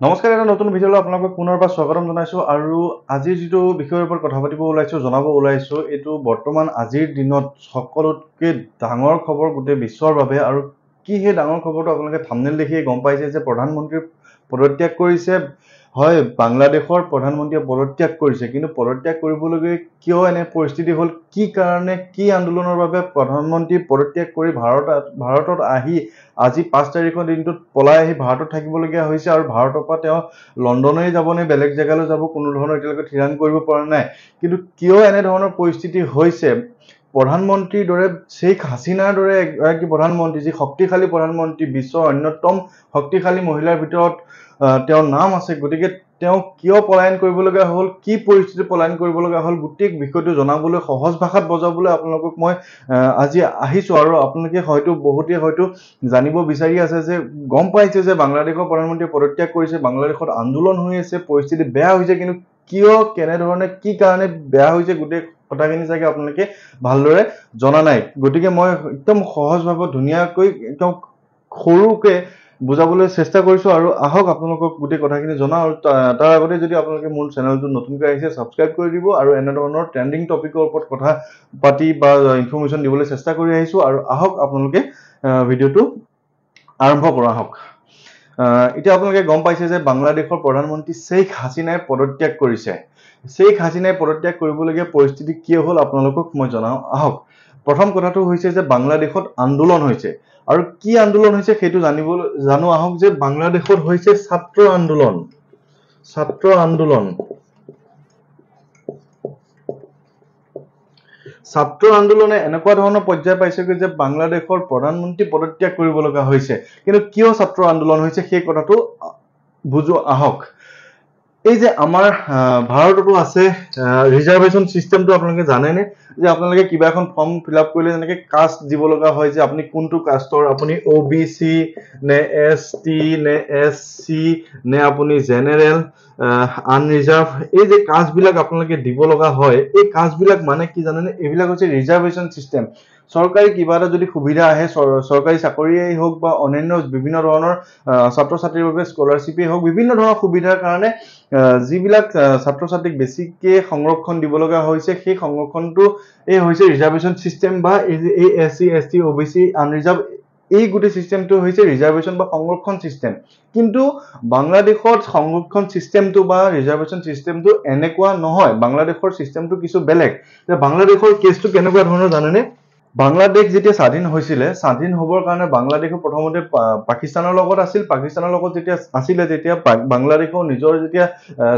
নমস্কাৰ, এটা নতুন ভিডিঅ'লৈ আপোনালোকক পুনৰবাৰ স্বাগতম জনাইছোঁ আৰু আজিৰ যিটো বিষয়ৰ ওপৰত কথা পাতিব ওলাইছোঁ, জনাব ওলাইছোঁ, এইটো বৰ্তমান আজিৰ দিনত সকলোতকৈ ডাঙৰ খবৰ গোটেই বিশ্বৰ বাবে। আৰু কি সেই ডাঙৰ খবৰটো আপোনালোকে থাম্বনেইল দেখিয়ে গম পাইছে যে প্ৰধানমন্ত্ৰী পদত্যাগ কৰিছে। হয়, বাংলাদেশৰ প্ৰধানমন্ত্ৰীয়ে পদত্যাগ কৰিছে, কিন্তু পদত্যাগ কৰিবলগীয়া কিয় এনে পৰিস্থিতি হ'ল, কি কাৰণে, কি আন্দোলনৰ বাবে প্ৰধানমন্ত্ৰী পদত্যাগ কৰি ভাৰতত আহি আজি 5 তাৰিখৰ দিনটোত পলাই আহি ভাৰতত থাকিবলগীয়া হৈছে। আৰু ভাৰতৰ পৰা তেওঁ লণ্ডনেই যাব নে বেলেগ জেগালৈ যাব, কোনো ধৰণৰ এতিয়ালৈকে থিৰাং কৰিব পৰা নাই। কিন্তু কিয় এনেধৰণৰ পৰিস্থিতি হৈছে, প্ৰধানমন্ত্ৰীৰ দৰে শ্বেখ হাছিনাৰ দৰে এগৰাকী প্ৰধানমন্ত্ৰী, যি শক্তিশালী প্ৰধানমন্ত্ৰী, বিশ্বৰ অন্যতম শক্তিশালী মহিলাৰ ভিতৰত তেওঁৰ নাম আছে, গতিকে তেওঁ কিয় পলায়ন কৰিবলগীয়া হ'ল, কি পৰিস্থিতি পলায়ন কৰিবলগীয়া হ'ল, গোটেই বিষয়টো জনাবলৈ, সহজ ভাষাত বুজাবলৈ আপোনালোকক মই আজি আহিছোঁ। আৰু আপোনালোকে বহুতে হয়তো জানিব বিচাৰি আছে যে, গম পাইছে যে বাংলাদেশৰ প্ৰধানমন্ত্ৰীয়ে পদত্যাগ কৰিছে, বাংলাদেশত আন্দোলন হৈ আছে, পৰিস্থিতি বেয়া হৈছে, কিন্তু কিয়, কেনেধৰণে, কি কাৰণে বেয়া হৈছে, গোটেই কথাখিনি চাগে আপোনালোকে ভালদৰে জনা নাই। গতিকে মই একদম সহজভাৱে ধুনীয়াকৈ একদম সৰুকৈ বুজাবলৈ চেষ্টা কৰিছোঁ। আৰু আহক আপোনালোকক গোটেই কথাখিনি জনাওঁ। আৰু তাৰ আগতে যদি আপোনালোকে মোৰ চেনেলটো নতুনকৈ আহিছে, ছাবস্ক্ৰাইব কৰি দিব। আৰু এনেধৰণৰ ট্ৰেণ্ডিং টপিকৰ ওপৰত কথা পাতি বা ইনফৰমেশ্যন দিবলৈ চেষ্টা কৰি আহিছোঁ। আৰু আহক আপোনালোকে ভিডিঅ'টো আৰম্ভ কৰা হওক। এতিয়া আপোনালোকে গম পাইছে যে বাংলাদেশৰ প্ৰধানমন্ত্ৰী শ্বেখ হাছিনাই পদত্যাগ কৰিছে। শ্বেখ হাছিনাই পদত্যাগ কৰিবলগীয়া পৰিস্থিতি কিয় হ'ল আপোনালোকক মই জনাওঁ, আহক। প্ৰথম কথাটো হৈছে যে বাংলাদেশত আন্দোলন হৈছে। আৰু কি আন্দোলন হৈছে সেইটো জানো আহক। যে বাংলাদেশত হৈছে ছাত্ৰ আন্দোলন। ছাত্ৰ আন্দোলন ছাত্ৰ আন্দোলনে এনেকুৱা ধৰণৰ পৰ্যায় পাইছেগৈ যে বাংলাদেশৰ প্ৰধানমন্ত্ৰী পদত্যাগ কৰিব লগা হৈছে। কিন্তু কিয় ছাত্ৰ আন্দোলন হৈছে সেই কথাটো বুজো আহক। এই যে আমাৰ ভাৰততো আছে ৰিজাৰ্ভেশ্যন চিষ্টেমটো, আপোনালোকে জানেনে? যে আপোনালোকে কিবা এখন ফৰ্ম ফিল আপ কৰিলে যেনেকৈ কাষ্ট দিব লগা হয়, যে আপুনি কোনটো কাষ্টৰ, আপুনি OBC নে ST নে SC নে আপুনি জেনেৰেল, আনৰিজাৰ্ভ, এই যে কাষ্টবিলাক আপোনালোকে দিব লগা হয়, এই কাষ্টবিলাক মানে কি জানেনে? এইবিলাক হৈছে ৰিজাৰ্ভেশ্যন চিষ্টেম। চৰকাৰী কিবা এটা যদি সুবিধা আহে, চৰকাৰী চাকৰিয়েই হওক বা অন্যান্য বিভিন্ন ধৰণৰ ছাত্ৰ ছাত্ৰীৰ বাবে স্কলাৰশ্বিপেই হওক, বিভিন্ন ধৰণৰ সুবিধাৰ কাৰণে যিবিলাক ছাত্ৰ ছাত্ৰীক বেছিকৈ সংৰক্ষণ দিব লগা হৈছে, সেই সংৰক্ষণটো এই হৈছে ৰিজাৰ্ভেশ্যন চিষ্টেম, বা এই SC ST OBC আনৰিজাৰ্ভ, এই গোটেই চিষ্টেমটো হৈছে ৰিজাৰ্ভেশ্যন বা সংৰক্ষণ চিষ্টেম। কিন্তু বাংলাদেশত সংৰক্ষণ চিষ্টেমটো বা ৰিজাৰ্ভেশ্যন চিষ্টেমটো এনেকুৱা নহয়। বাংলাদেশৰ চিষ্টেমটো কিছু বেলেগ। বাংলাদেশৰ কেছটো কেনেকুৱা ধৰণৰ জানেনে? বাংলাদেশ যেতিয়া স্বাধীন হৈছিলে, স্বাধীন হ'বৰ কাৰণে বাংলাদেশে প্ৰথমতে পাকিস্তানৰ লগত আছিল। পাকিস্তানৰ লগত যেতিয়া আছিলে, তেতিয়া বাংলাদেশৰ নিজৰ যেতিয়া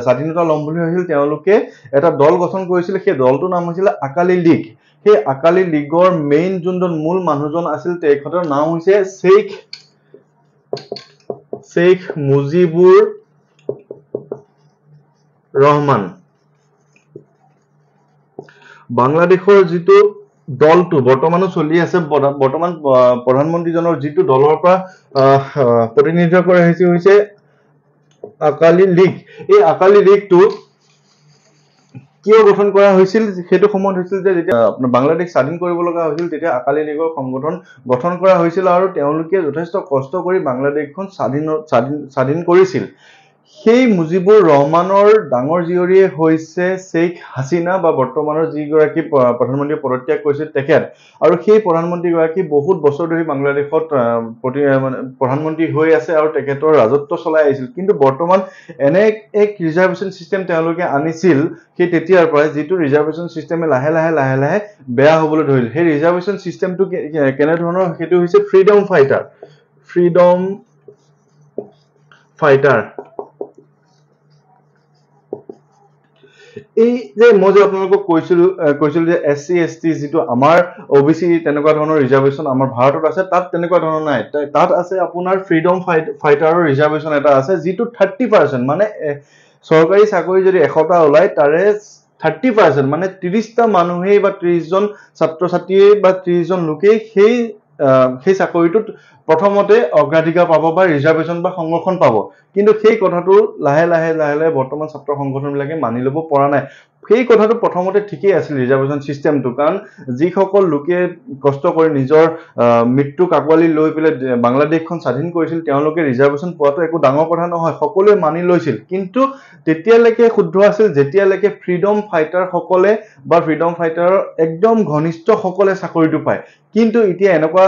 স্বাধীনতা ল'ম বুলি হৈছিল, তেওঁলোকে এটা দল গঠন কৰিছিলে। সেই দলটোৰ নাম হৈছিলে আকালি লীগ। সেই আকালি লীগৰ মেইন যোনজন মূল মানুহজন আছিল, তেখেতৰ নাম হৈছে শ্বেখ মুজিবুৰ ৰহমান। বাংলাদেশৰ যিটো দলটো বৰ্তমানো চলি আছে, বৰ্তমান প্ৰধানমন্ত্ৰীজনৰ যিটো দলৰ পৰা প্ৰতিনিধিত্ব কৰা হৈছে আকালি লীগ। এই আকালি লীগটো কিয় গঠন কৰা হৈছিল? সেইটো সময়ত হৈছিল যে যেতিয়া বাংলাদেশ স্বাধীন কৰিব লগা হৈছিল, তেতিয়া আকালি লীগৰ সংগঠন গঠন কৰা হৈছিল। আৰু তেওঁলোকে যথেষ্ট কষ্ট কৰি বাংলাদেশখন স্বাধীন কৰিছিল। সেই মুজিবুৰ ৰহমানৰ ডাঙৰ জীয়ৰীয়ে হৈছে শ্বেখ হাছিনা, বা বৰ্তমানৰ যিগৰাকী প্ৰধানমন্ত্ৰীয়ে পদত্যাগ কৰিছিল তেখেত। আৰু সেই প্ৰধানমন্ত্ৰীগৰাকী বহুত বছৰ ধৰি বাংলাদেশত প্ৰধানমন্ত্ৰী হৈ আছে আৰু তেখেতৰ ৰাজত্ব চলাই আহিছিল। কিন্তু বৰ্তমান এনে এক ৰিজাৰ্ভেশ্যন চিষ্টেম তেওঁলোকে আনিছিল সেই তেতিয়াৰ পৰাই, যিটো ৰিজাৰ্ভেশ্যন চিষ্টেমে লাহে লাহে বেয়া হ'বলৈ ধৰিল। সেই ৰিজাৰ্ভেশ্যন চিষ্টেমটো কেনেধৰণৰ? সেইটো হৈছে ফ্ৰীডম ফাইটাৰ। এই যে মই যে আপোনালোকক কৈছিলো যে SC ST যিটো আমাৰ OBC তেনেকুৱা ধৰণৰ ৰিজাৰ্ভেশ্যন আমাৰ ভাৰতত আছে, তাত তেনেকুৱা ধৰণৰ নাই। তাত আছে আপোনাৰ ফ্ৰীডম ফাইটাৰৰ ৰিজাৰ্ভেশ্যন এটা আছে, যিটো 30%, মানে চৰকাৰী চাকৰি যদি 100টা ওলায়, তাৰে 30%, মানে 30টা মানুহেই বা 30জন ছাত্ৰ ছাত্ৰীয়ে বা 30জন লোকেই সেই চাকৰিটোত প্ৰথমতে অগ্ৰাধিকাৰ পাব বা ৰিজাৰ্ভেশ্যন বা সংৰক্ষণ পাব। কিন্তু সেই কথাটো লাহে লাহে বৰ্তমান ছাত্ৰ সংগঠনবিলাকে মানি ল'ব পৰা নাই। সেই কথাটো প্ৰথমতে ঠিকেই আছিল ৰিজাৰ্ভেশ্যন চিষ্টেমটো, কাৰণ যিসকল লোকে কষ্ট কৰি নিজৰ মৃত্যুক আঁকোৱালি লৈ পেলাই বাংলাদেশখন স্বাধীন কৰিছিল তেওঁলোকে ৰিজাৰ্ভেশ্যন পোৱাটো একো ডাঙৰ কথা নহয়, সকলোৱে মানি লৈছিল। কিন্তু তেতিয়ালৈকে শুদ্ধ আছিল যেতিয়ালৈকে ফ্ৰীডম ফাইটাৰ সকলে বা ফ্ৰীডম ফাইটাৰৰ একদম ঘনিষ্ঠ সকলে চাকৰিটো পায়। কিন্তু এতিয়া এনেকুৱা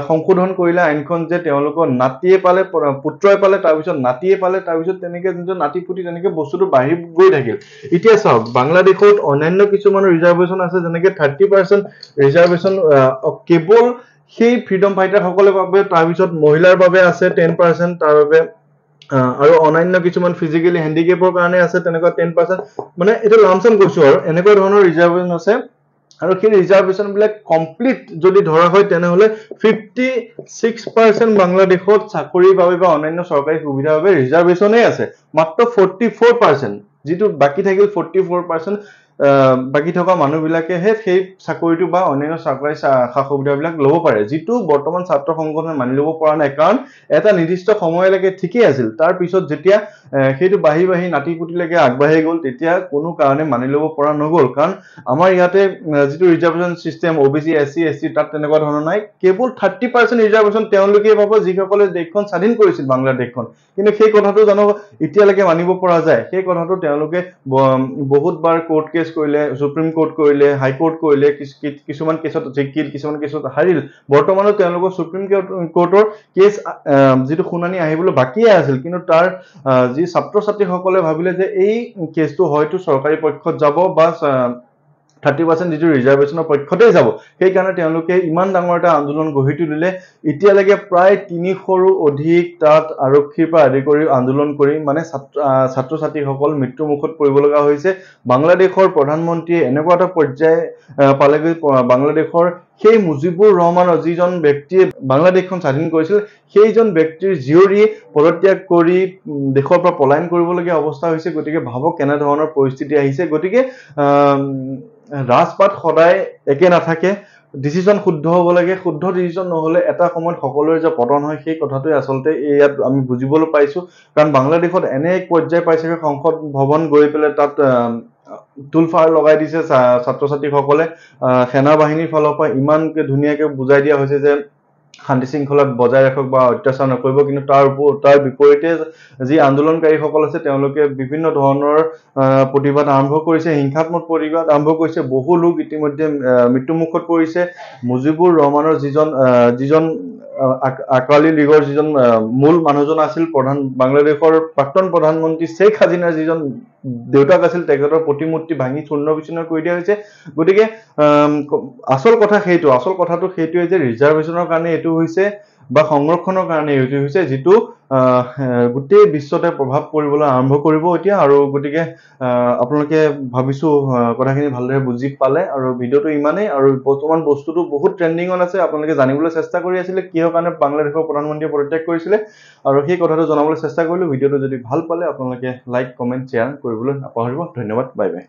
সংশোধন কৰিলে আইনখন যে তেওঁলোকৰ নাতিয়ে পালে, পুত্ৰই পালে, তাৰপিছত নাতিয়ে পালে, তাৰপিছত তেনেকে নিজৰ নাতি পুতি তেনেকে বস্তুটো বাঢ়ি গৈ থাকিল। এতিয়া চাওক, বাংলাদেশত অন্যান্য কিছুমান ৰিজাৰ্ভেশ্যন আছে, যেনেকে 30% ৰিজাৰ্ভেশ্যন কেৱল সেই ফ্ৰীডম ফাইটাৰ সকলৰ বাবে, তাৰপিছত মহিলাৰ বাবে আছে 10%, তাৰ বাবে আৰু অন্যান্য কিছুমান ফিজিকেলি হেণ্ডিকেপৰ কাৰণে আছে তেনেকুৱা 10%, মানে এইটো লামচাম কৈছো আৰু এনেকুৱা ধৰণৰ ৰিজাৰ্ভেশ্যন আছে। আৰু সেই ৰিজাৰ্ভেশ্যন বিলাক কমপ্লিট যদি ধৰা হয় তেনেহলে 56% বাংলাদেশত চাকৰিৰ বাবে বা অন্যান্য চৰকাৰী সুবিধাৰ বাবে ৰিজাৰ্ভেশ্যনেই আছে। মাত্ৰ 44%, যিটো বাকী থাকিল 44%, বাকী থকা মানুহবিলাকেহে সেই চাকৰিটো বা অন্যান্য চৰকাৰী সা সুবিধাবিলাক ল'ব পাৰে, যিটো বৰ্তমান ছাত্ৰ সংগঠনে মানি ল'ব পৰা নাই। কাৰণ এটা নিৰ্দিষ্ট সময়লৈকে ঠিকেই আছিল, তাৰ পিছত যেতিয়া সেইটো বাঢ়ি বাঢ়ি নাতি পুতিলৈকে আগবাঢ়ি গ'ল তেতিয়া কোনো কাৰণে মানি ল'ব পৰা নগ'ল। কাৰণ আমাৰ ইয়াতে যিটো reservation system OBC SC ST তাত তেনেকুৱা ধৰণৰ নাই, কেৱল 30% ৰিজাৰ্ভেশ্যন তেওঁলোকে পাব যিসকলে দেশখন স্বাধীন কৰিছিল বাংলাদেশখন। কিন্তু সেই কথাটো জানো এতিয়ালৈকে মানিব পৰা যায়? সেই কথাটো তেওঁলোকে বহুতবাৰ কোৰ্ট কেছ কৰিলে, সুপ্ৰিম কোৰ্ট কৰিলে, হাইকোৰ্ট কৰিলে, কিছুমান কেছত জিকিল, কিছুমান কেছত হাৰিল। বৰ্তমানো তেওঁলোকৰ সুপ্ৰিম কোৰ্টৰ কেছ যিটো শুনানি আহিবলৈ বাকিয়ে আছিল, কিন্তু তাৰ যি ছাত্ৰ ছাত্ৰীসকলে ভাবিলে যে এই কেছটো হয়তো চৰকাৰী পক্ষত যাব বা 30% যিটো ৰিজাৰ্ভেশ্যনৰ পক্ষতেই যাব, সেইকাৰণে তেওঁলোকে ইমান ডাঙৰ এটা আন্দোলন গঢ়ি তুলিলে। এতিয়ালৈকে প্ৰায় 300ৰো অধিক তাত আৰক্ষীৰ পৰা আদি কৰি আন্দোলন কৰি মানে ছাত্ৰ ছাত্ৰীসকল মৃত্যুৰ মুখত পৰিব লগা হৈছে। বাংলাদেশৰ প্ৰধানমন্ত্ৰীয়ে এনেকুৱা এটা পৰ্যায় পালেগৈ, বাংলাদেশৰ সেই মুজিবুৰ ৰহমানৰ যিজন ব্যক্তিয়ে বাংলাদেশখন স্বাধীন কৰিছিল সেইজন ব্যক্তিৰ জীয়ৰী পদত্যাগ কৰি দেশৰ পৰা পলায়ন কৰিবলগীয়া অৱস্থা হৈছে। গতিকে ভাবক কেনেধৰণৰ পৰিস্থিতি আহিছে। গতিকে ৰাজপাট সদায় একে নাথাকে, ডিচিশ্যন শুদ্ধ হ'ব লাগে। শুদ্ধ ডিচিশ্যন নহ'লে এটা সময়ত সকলোৰে যে পতন হয় সেই কথাটোৱে আচলতে ইয়াত আমি বুজিবলৈ পাইছো। কাৰণ বাংলাদেশত এনে এক পৰ্যায় পাইছে সংসদ ভৱন গৈ পেলাই তাত তুলফাৰ লগাই দিছে ছাত্ৰ ছাত্ৰীসকলে। সেনা বাহিনীৰ ফালৰ পৰা ইমানকে ধুনীয়াকে বুজাই দিয়া হৈছে যে শান্তি শৃংখলা বজাই ৰাখক বা অত্যাচাৰ নকৰিব, কিন্তু তাৰ বিপৰীতে যি আন্দোলনকাৰীসকল আছে তেওঁলোকে বিভিন্ন ধৰণৰ প্ৰতিবাদ আৰম্ভ কৰিছে, হিংসাত্মক প্ৰতিবাদ আৰম্ভ কৰিছে। বহু লোক ইতিমধ্যে মৃত্যুমুখত পৰিছে। মুজিবুৰ ৰহমানৰ যিজন আকালি লীগৰ যিজন মূল মানুহজন আছিল, বাংলাদেশৰ প্ৰাক্তন প্ৰধানমন্ত্ৰী শ্বেখ হাছিনাৰ যিজন দেউতাক আছিল, তেখেতৰ প্ৰতিমূৰ্তি ভাঙি চূৰ্ণ বিচূৰ্ণ কৰি দিয়া হৈছে। গতিকে আচল কথাটো সেইটোৱে যে ৰিজাৰ্ভেশ্যনৰ কাৰণে এইটো হৈছে বা সংৰক্ষণৰ কাৰণে এইটো হৈছে যিটো গোটেই বিশ্বতে প্ৰভাৱ পৰিবলৈ আৰম্ভ কৰিব এতিয়া। আৰু গতিকে আপোনালোকে ভাবিছো কথাখিনি ভালদৰে বুজি পালে। আৰু ভিডিঅ'টো ইমানেই। আৰু বৰ্তমান বস্তুটো বহুত ট্ৰেণ্ডিঙত আছে, আপোনালোকে জানিবলৈ চেষ্টা কৰি আছিলে কিহৰ কাৰণে বাংলাদেশৰ প্ৰধানমন্ত্ৰীয়ে পদত্যাগ কৰিছিলে, আৰু সেই কথাটো জনাবলৈ চেষ্টা কৰিলো। ভিডিঅ'টো যদি ভাল পালে আপোনালোকে লাইক, কমেণ্ট, শ্বেয়াৰ কৰিবলৈ নাপাহৰিব। ধন্যবাদ, বাই বাই।